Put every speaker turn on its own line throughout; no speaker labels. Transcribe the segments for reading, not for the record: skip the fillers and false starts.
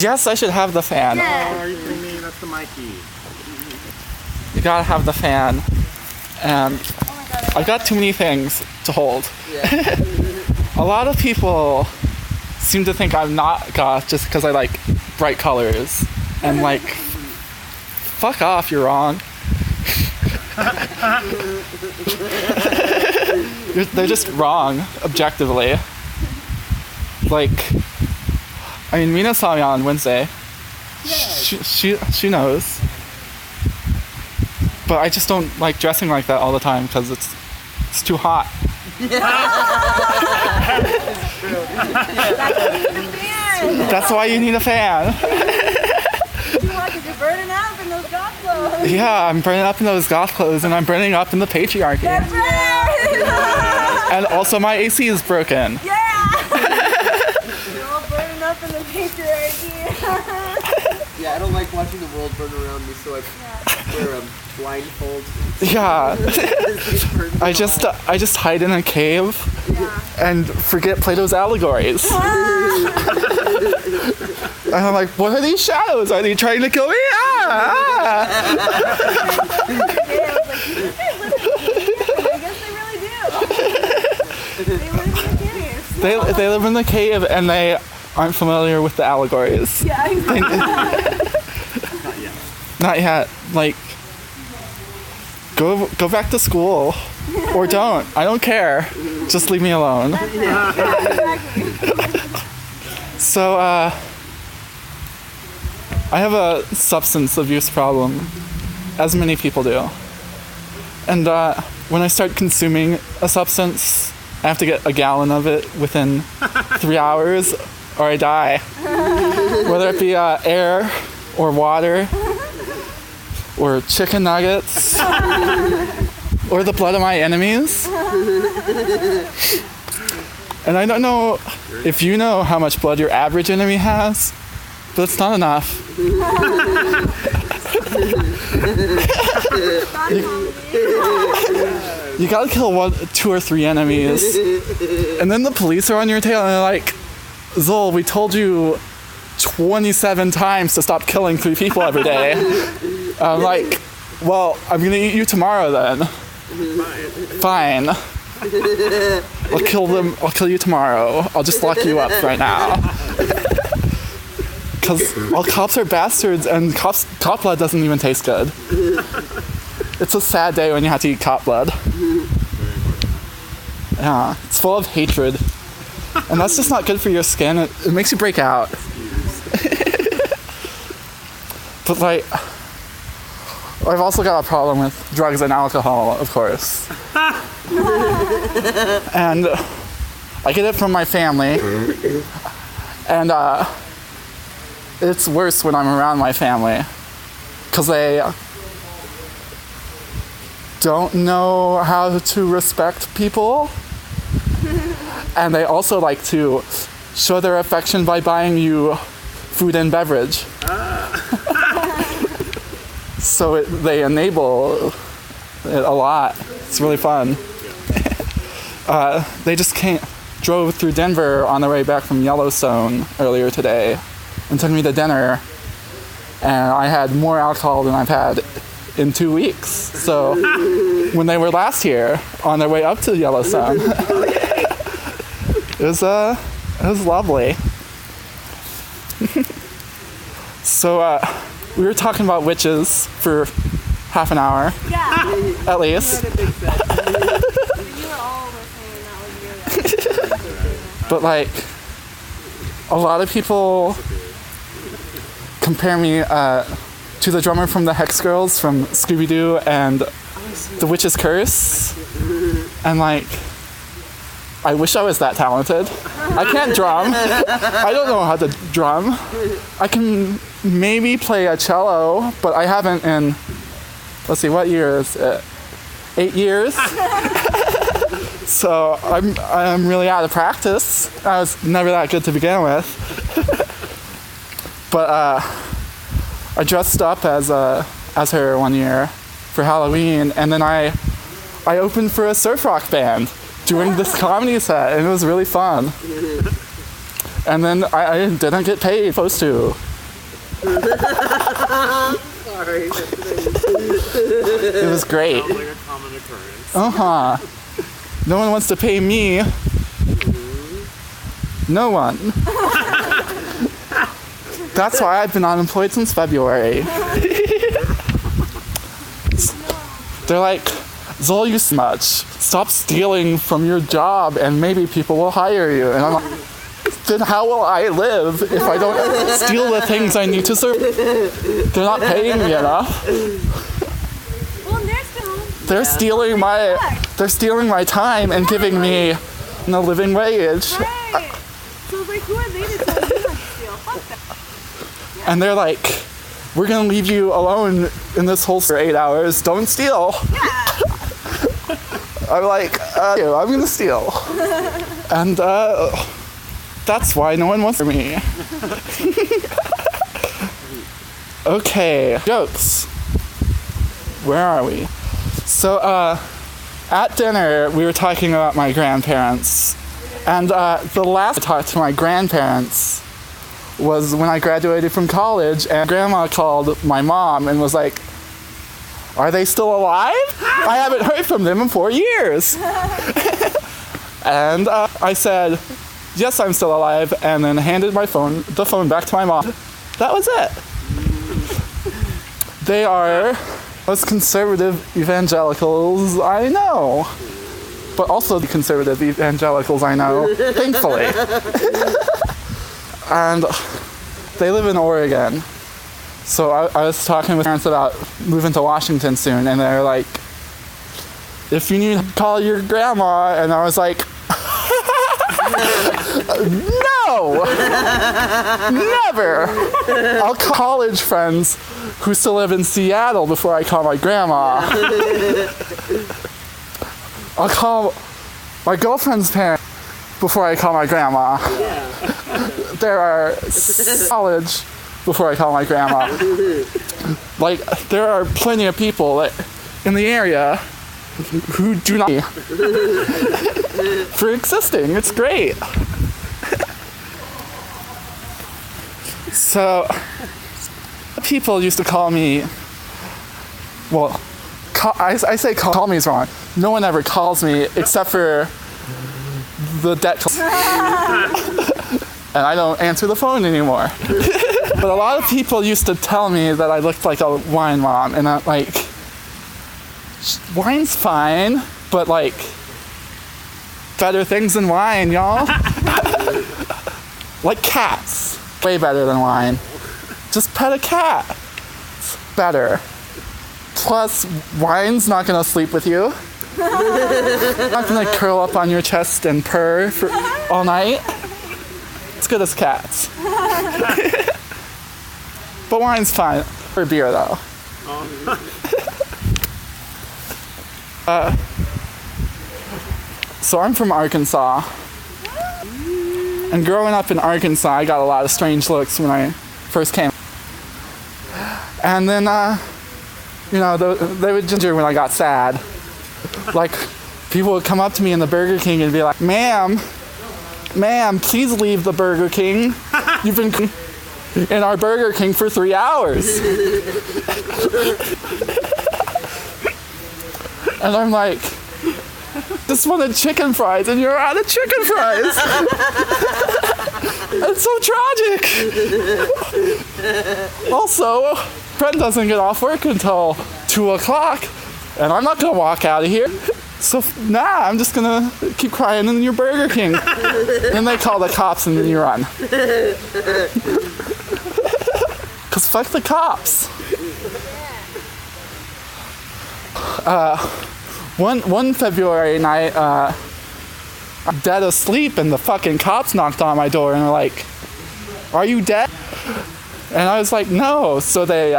Yes, I should have the fan.
Yeah.
Oh, are you kidding me? That's the Mikey.
You gotta have the fan. And I've got too many things to hold.
Yeah.
A lot of people seem to think I'm not goth just because I like bright colors. And like, fuck off, you're wrong. They're just wrong, objectively. Like, I mean, Mina saw me on Wednesday. She knows. But I just don't like dressing like that all the time because it's too hot. That's why you need a fan.
You're burning up in those goth clothes.
Yeah, I'm burning up in those goth clothes and I'm burning up in the patriarchy.
That's right.
And also my AC is broken.
Yeah. You're all burning up in the patriarchy.
Yeah, I don't like watching the world burn around me, so I wear a blindfold.
Yeah. I just hide in a cave and forget Plato's allegories. And I'm like, what are these shadows? Are they trying to kill me?
I guess they really do. They live in the caves.
They live in the cave and they aren't familiar with the allegories.
Yeah, exactly.
Not yet. Like, go back to school. Or don't. I don't care. Just leave me alone. So, I have a substance abuse problem, as many people do. And when I start consuming a substance, I have to get a gallon of it within 3 hours or I die. Whether it be air or water or chicken nuggets or the blood of my enemies. And I don't know if you know how much blood your average enemy has, but it's not enough. You gotta kill 1, 2, or 3 enemies. And then the police are on your tail and they're like, Zol, we told you 27 times to stop killing 3 people every day. I'm like, well, I'm gonna eat you tomorrow then. Fine. I'll kill you tomorrow. I'll just lock you up right now. Because all cops are bastards and cop blood doesn't even taste good. It's a sad day when you have to eat cop blood. Yeah, it's full of hatred. And that's just not good for your skin. It makes you break out. But like, I've also got a problem with drugs and alcohol, of course. And I get it from my family. And it's worse when I'm around my family. Because they don't know how to respect people. And they also like to show their affection by buying you food and beverage. So they enable it a lot. It's really fun. They just drove through Denver on their way back from Yellowstone earlier today and took me to dinner. And I had more alcohol than I've had in 2 weeks. So when they were last here on their way up to Yellowstone, it was lovely. So we were talking about witches for half an hour.
Yeah.
At least.
You were all listening, that was your
But like, a lot of people compare me to the drummer from the Hex Girls from Scooby-Doo and The Witch's Curse. And like, I wish I was that talented. I can't drum. I don't know how to drum. I can maybe play a cello, but I haven't in, let's see, what year is it? 8 years? So I'm really out of practice. I was never that good to begin with. But I dressed up as her one year for Halloween, and then I opened for a surf rock band doing this comedy set, and it was really fun. And then I didn't get paid, supposed to.
Sorry.
It was great.
Sounds like a common occurrence.
Uh-huh. No one wants to pay me. No one. That's why I've been unemployed since February. They're like, Zol, you much. Stop stealing from your job and maybe people will hire you. And I'm like, then how will I live if I don't steal the things I need to serve? They're not paying me enough.
Well,
They're stealing my time and giving me a living wage.
right. So it's like, who are they to tell you not to steal? Fuck them.
And they're like, we're gonna leave you alone in this hole for 8 hours. Don't steal. I'm like, I'm gonna steal. And that's why no one wants me. Okay, jokes. Where are we? So, at dinner, we were talking about my grandparents. And the last I talked to my grandparents was when I graduated from college, and Grandma called my mom and was like, are they still alive? I haven't heard from them in 4 years. And I said, yes, I'm still alive, and then handed the phone back to my mom. That was it. They are most conservative evangelicals I know. But also the conservative evangelicals I know, thankfully. And they live in Oregon. So I was talking with parents about moving to Washington soon, and they're like, if you need to call your grandma, and I was like, no! Never! I'll call college friends who still live in Seattle before I call my grandma. I'll call my girlfriend's parents before I call my grandma. There are college before I call my grandma. Like, there are plenty of people in the area who do not for existing. It's great. So, people used to call me, well, I say call me is wrong. No one ever calls me except for the debt. And I don't answer the phone anymore. But a lot of people used to tell me that I looked like a wine mom, and I'm like, wine's fine, but like, better things than wine, y'all. Like cats, way better than wine. Just pet a cat. It's better. Plus, wine's not gonna sleep with you. Not gonna curl up on your chest and purr for all night. It's good as cats. But wine's fine. For beer, though. So I'm from Arkansas. And growing up in Arkansas, I got a lot of strange looks when I first came. And then, they would ginger when I got sad. Like, people would come up to me in the Burger King and be like, ma'am, please leave the Burger King. You've been in our Burger King for 3 hours. And I'm like, just wanted chicken fries and you're out of chicken fries. It's so tragic. Also, friend doesn't get off work until 2 o'clock, and I'm not gonna walk out of here. So, I'm just gonna keep crying in your Burger King. Then they call the cops and then you run. Cause fuck the cops. One February night, I'm dead asleep and the fucking cops knocked on my door and were like, are you dead? And I was like, no. So they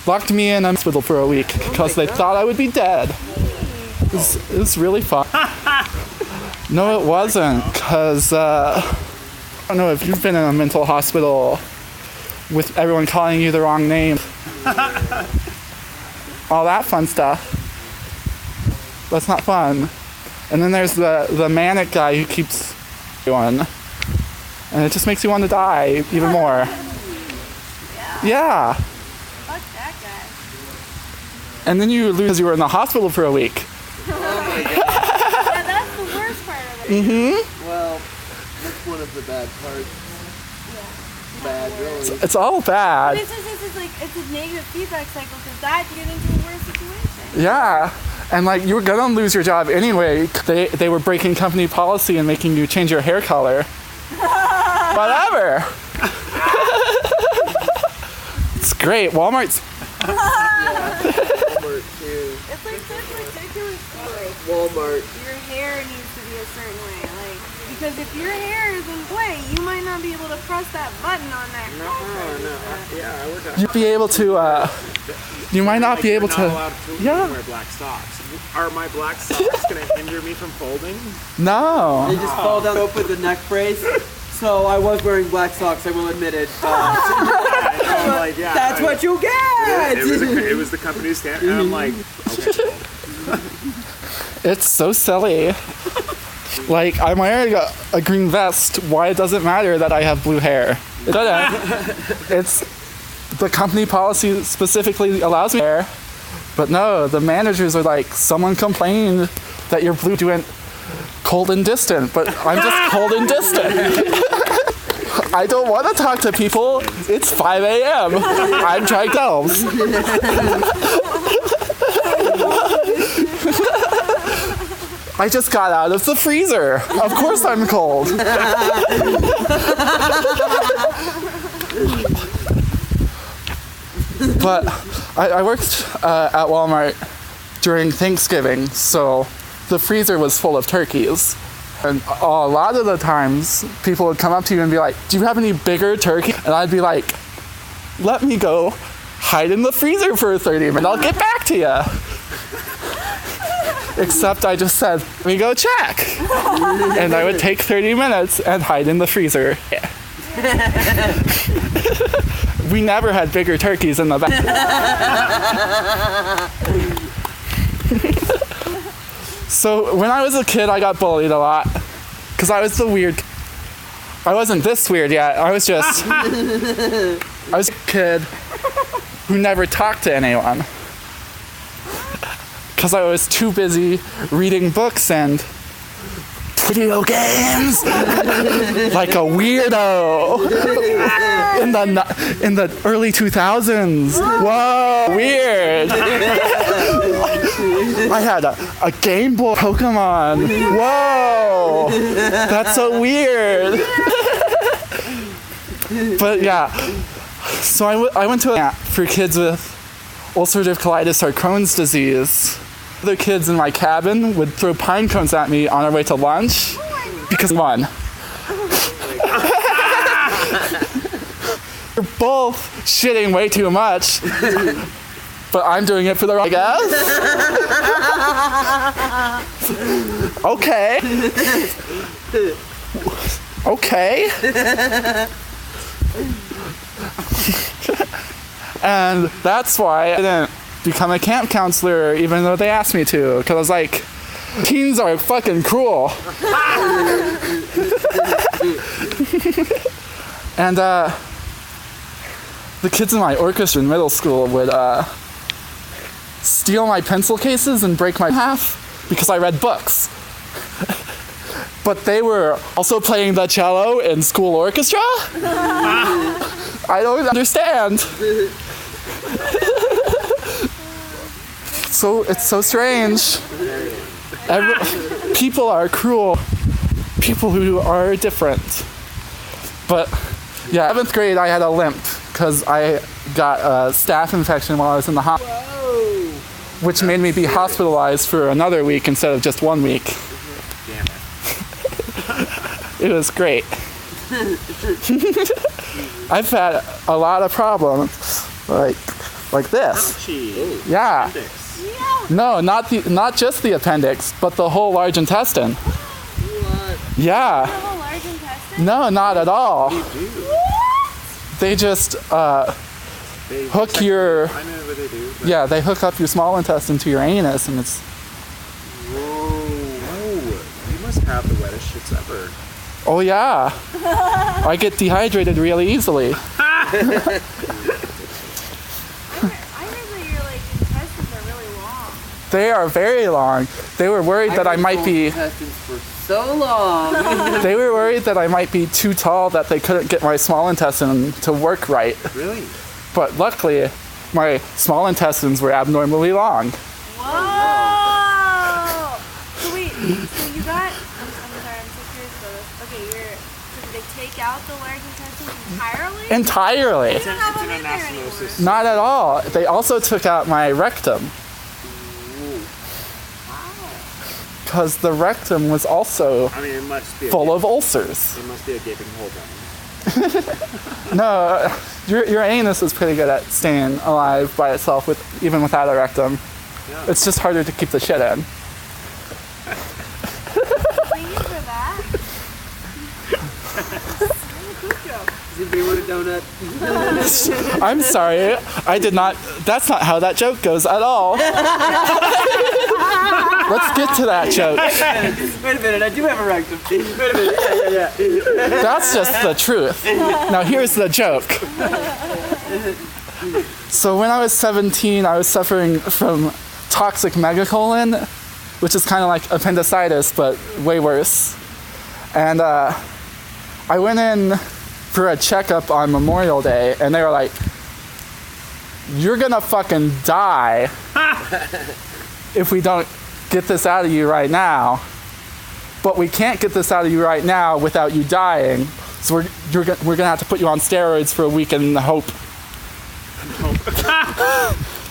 locked me in a hospital for a week because they thought I would be dead. It was really fun. No, it wasn't, because I don't know if you've been in a mental hospital with everyone calling you the wrong name. All that fun stuff. That's not fun. And then there's the manic guy who keeps going. And it just makes you want to die even more. Yeah.
Fuck that guy.
And then you lose because you were in the hospital for a week.
Yeah, that's the worst part of it.
Well, that's one of the bad parts. Bad, really.
It's all
But
bad.
it's like, it's a negative feedback cycle because that you get into a worse situation.
Yeah. And like you were gonna lose your job anyway. They were breaking company policy and making you change your hair color. Whatever. It's great. Walmart's.
Walmart, too.
It's like such a ridiculous story.
Walmart.
Your hair needs to be a certain way, like because if your hair isn't way, you might not be able to press that button on that.
No. Yeah, I would.
You'd be able to. You might not be able
You're
to.
not allowed to
Yeah.
wear black socks. Are my black socks going to hinder me from folding?
No.
They just fall down open the neck brace. So I was wearing black socks, I will admit it.
I'm like, yeah.
That's what you get!
It was the company's standard. And I'm like, okay.
It's so silly. Like, I'm wearing a green vest. Why it doesn't matter that I have blue hair? It doesn't. It's the company policy specifically allows me hair. But no, the managers are like, someone complained that your blue went cold and distant, but I'm just cold and distant. I don't want to talk to people. It's 5 a.m. I'm trying to elves. I just got out of the freezer. Of course I'm cold. But I worked at Walmart during Thanksgiving, so the freezer was full of turkeys. And a lot of the times, people would come up to you and be like, do you have any bigger turkey? And I'd be like, let me go hide in the freezer for 30 minutes. I'll get back to you. Except I just said, let me go check. And I would take 30 minutes and hide in the freezer. Yeah. We never had bigger turkeys in the back. So when I was a kid, I got bullied a lot. Because I was the weird... I wasn't this weird yet. I was just... I was a kid who never talked to anyone. Because I was too busy reading books and video games. Like a weirdo. In the early 2000s. Whoa, weird. I had a Game Boy Pokemon. Whoa, that's so weird. But yeah, so I went to a camp for kids with ulcerative colitis or Crohn's disease. Other kids in my cabin would throw pine cones at me on our way to lunch because one. You're both shitting way too much. But I'm doing it for the right, I guess. Okay. Okay. And that's why I didn't become a camp counselor even though they asked me to. Because I was like, teens are fucking cruel. And the kids in my orchestra in middle school would steal my pencil cases and break my half because I read books. But they were also playing the cello in school orchestra? I don't understand. So it's so strange. People are cruel. People who are different. But yeah, 7th grade I had a limp because I got a staph infection while I was in the hospital. Which made me be hospitalized for another week instead of just 1 week.
Damn it.
It was great. I've had a lot of problems, like this.
Ouchie.
Yeah.
Appendix.
No, not just the appendix, but the whole large intestine.
What?
Yeah.
The whole large intestine?
No, not at all. They just
They
hook your...
I know what they do. But
Yeah, they hook up your small intestine to your anus, and it's...
Whoa. You must have the wettest shits ever.
Oh yeah. I get dehydrated really easily. They are very long. They were worried that I might be.
Intestines for so long.
They were worried that I might be too tall that they couldn't get my small intestine to work right.
Really?
But luckily, my small intestines were abnormally long.
Whoa! So wait, so you got, I'm sorry, I'm so curious about this. Okay, so did they take out the large intestines entirely?
Entirely.
You don't have them in there anymore.
Anastomosis.
Not at all. They also took out my rectum. Because the rectum was also
I mean, it must be
full of ulcers.
It must be a gaping hole down
No, your anus is pretty good at staying alive by itself, even without a rectum.
Yeah.
It's just harder to keep the shit in.
Thank you for that. Poop joke.
Does anybody want a donut?
I'm sorry, I did not. That's not how that joke goes at all. Let's get to that joke.
Wait a minute, I do have a rectum. Wait a minute, yeah.
That's just the truth. Now here's the joke. So when I was 17, I was suffering from toxic megacolon, which is kind of like appendicitis, but way worse. And I went in for a checkup on Memorial Day, and they were like, "You're gonna fucking die if we don't get this out of you right now. But we can't get this out of you right now without you dying. So we're gonna have to put you on steroids for a week and hope."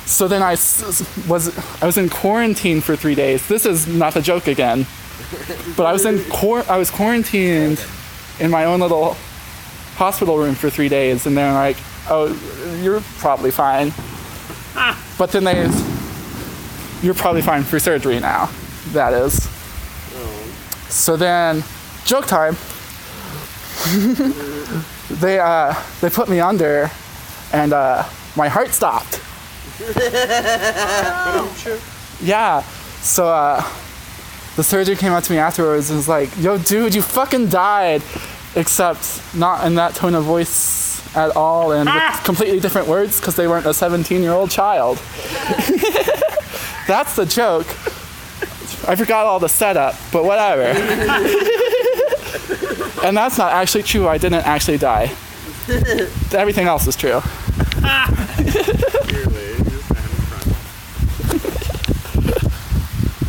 So then I was in quarantine for 3 days. This is not a joke again, but I was quarantined in my own little hospital room for 3 days, and they're like, "Oh, you're probably fine." But then you're probably fine for surgery now. That is. So then, joke time. They put me under, and my heart stopped. Yeah. So the surgeon came up to me afterwards and was like, "Yo, dude, you fucking died," except not in that tone of voice at all, and with completely different words because they weren't a 17-year-old child. That's the joke. I forgot all the setup, but whatever. And that's not actually true. I didn't actually die. Everything else is true.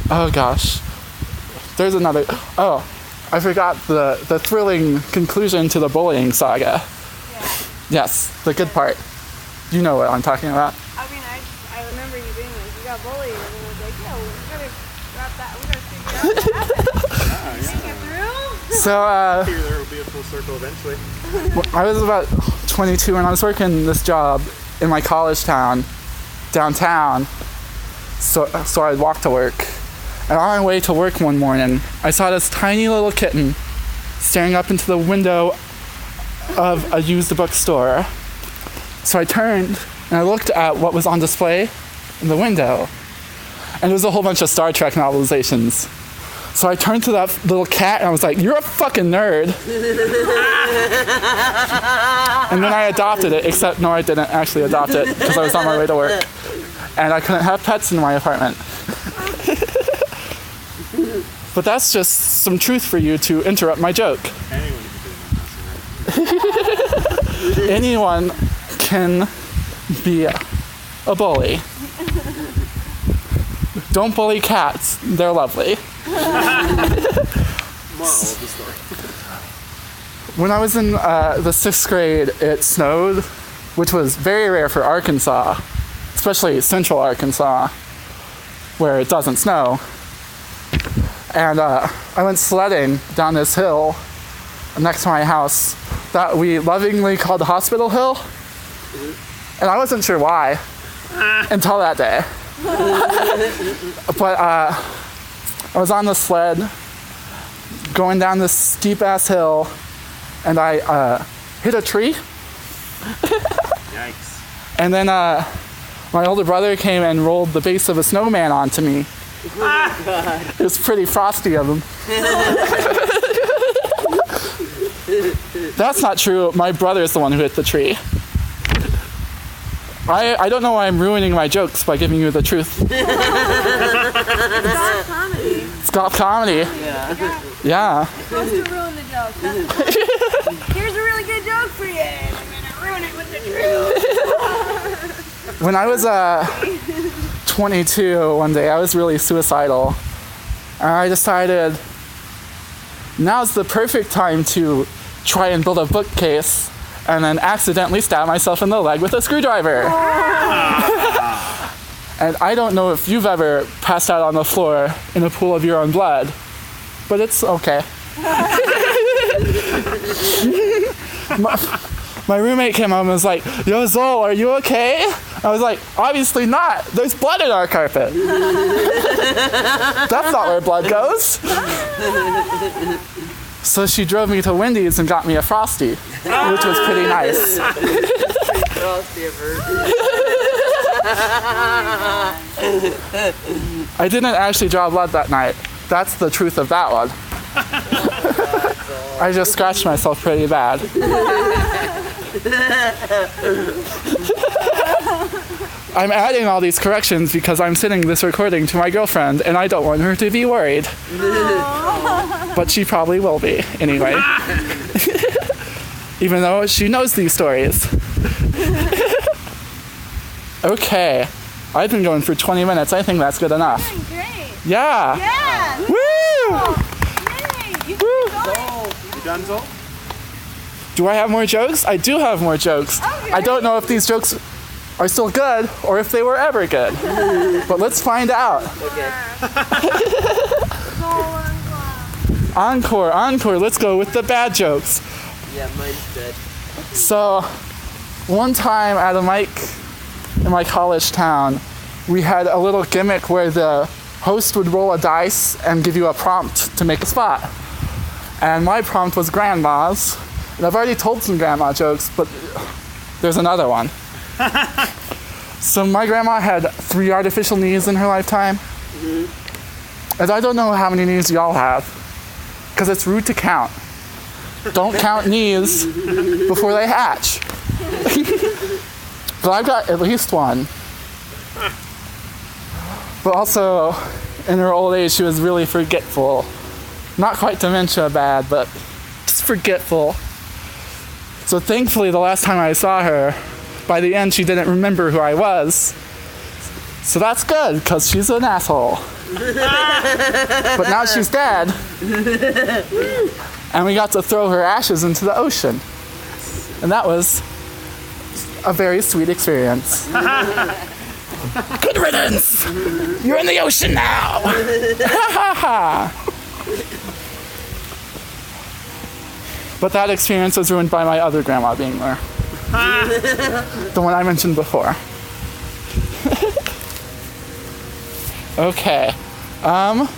Oh gosh. There's another. Oh, I forgot the thrilling conclusion to the bullying saga.
Yeah.
Yes, the good part. You know what I'm talking about.
I mean, I remember you being like, you got bullied, and I was like, yo, we gotta wrap that, we gotta figure out what happened. Make it through?
So,
Here, there will be a full circle eventually.
I was about 22 and I was working this job in my college town, downtown. So I'd walk to work. And on my way to work one morning, I saw this tiny little kitten staring up into the window of a used bookstore. So I turned and I looked at what was on display in the window. And it was a whole bunch of Star Trek novelizations. So I turned to that little cat and I was like, "You're a fucking nerd." And then I adopted it, except no, I didn't actually adopt it because I was on my way to work. And I couldn't have pets in my apartment. But that's just some truth for you to interrupt my joke. Anyone can be a bully. Don't bully cats. They're lovely.
Moral of the story.
When I was in the 6th grade, it snowed, which was very rare for Arkansas, especially central Arkansas, where it doesn't snow. And I went sledding down this hill next to my house that we lovingly called the Hospital Hill. And I wasn't sure why until that day. But I was on the sled going down this steep ass hill, and I hit a tree.
Yikes.
And then my older brother came and rolled the base of a snowman onto me. It was pretty frosty of him. That's not true. My brother is the one who hit the tree. I don't know why I'm ruining my jokes by giving you the truth.
Goth comedy.
It's Goth comedy. Yeah.
Supposed to ruin the joke. Here's a really good joke for you, and I'm gonna ruin it with the truth.
When I was 22 one day, I was really suicidal. And I decided now's the perfect time to try and build a bookcase and then accidentally stab myself in the leg with a screwdriver. And I don't know if you've ever passed out on the floor in a pool of your own blood, but it's okay. My roommate came home and was like, "Yo, Zol, are you okay?" I was like, "Obviously not. There's blood in our carpet." That's not where blood goes. So she drove me to Wendy's and got me a Frosty, which was pretty nice. I didn't actually draw blood that night. That's the truth of that one. I just scratched myself pretty bad. I'm adding all these corrections because I'm sending this recording to my girlfriend and I don't want her to be worried. But she probably will be anyway. Even though she knows these stories. Okay. I've been going for 20 minutes. I think that's good enough.
Doing great.
Yeah.
Yeah.
Woo!
Yay. You
Woo!
You done, Zol?
Do I have more jokes? I do have more jokes.
Okay.
I don't know if these jokes are still good or if they were ever good. But let's find out. Encore, encore. Let's go with the bad jokes.
Yeah, mine's dead.
So, one time at a mic in my college town, we had a little gimmick where the host would roll a dice and give you a prompt to make a spot. And my prompt was grandmas. And I've already told some grandma jokes, but there's another one. So my grandma had 3 artificial knees in her lifetime. And I don't know how many knees y'all have, because it's rude to count. Don't count knees before they hatch. But I've got at least one. But also, in her old age, she was really forgetful. Not quite dementia bad, but just forgetful. So thankfully, the last time I saw her, by the end, she didn't remember who I was. So that's good, because she's an asshole. But now she's dead. And we got to throw her ashes into the ocean. And that was a very sweet experience. Good riddance! You're in the ocean now! But that experience was ruined by my other grandma being there. The one I mentioned before. Okay. Are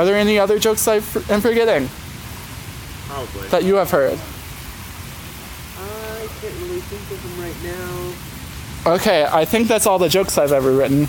there any other jokes I am forgetting
Probably.
that you have heard?
I can't really think of them right now.
Okay, I think that's all the jokes I've ever written.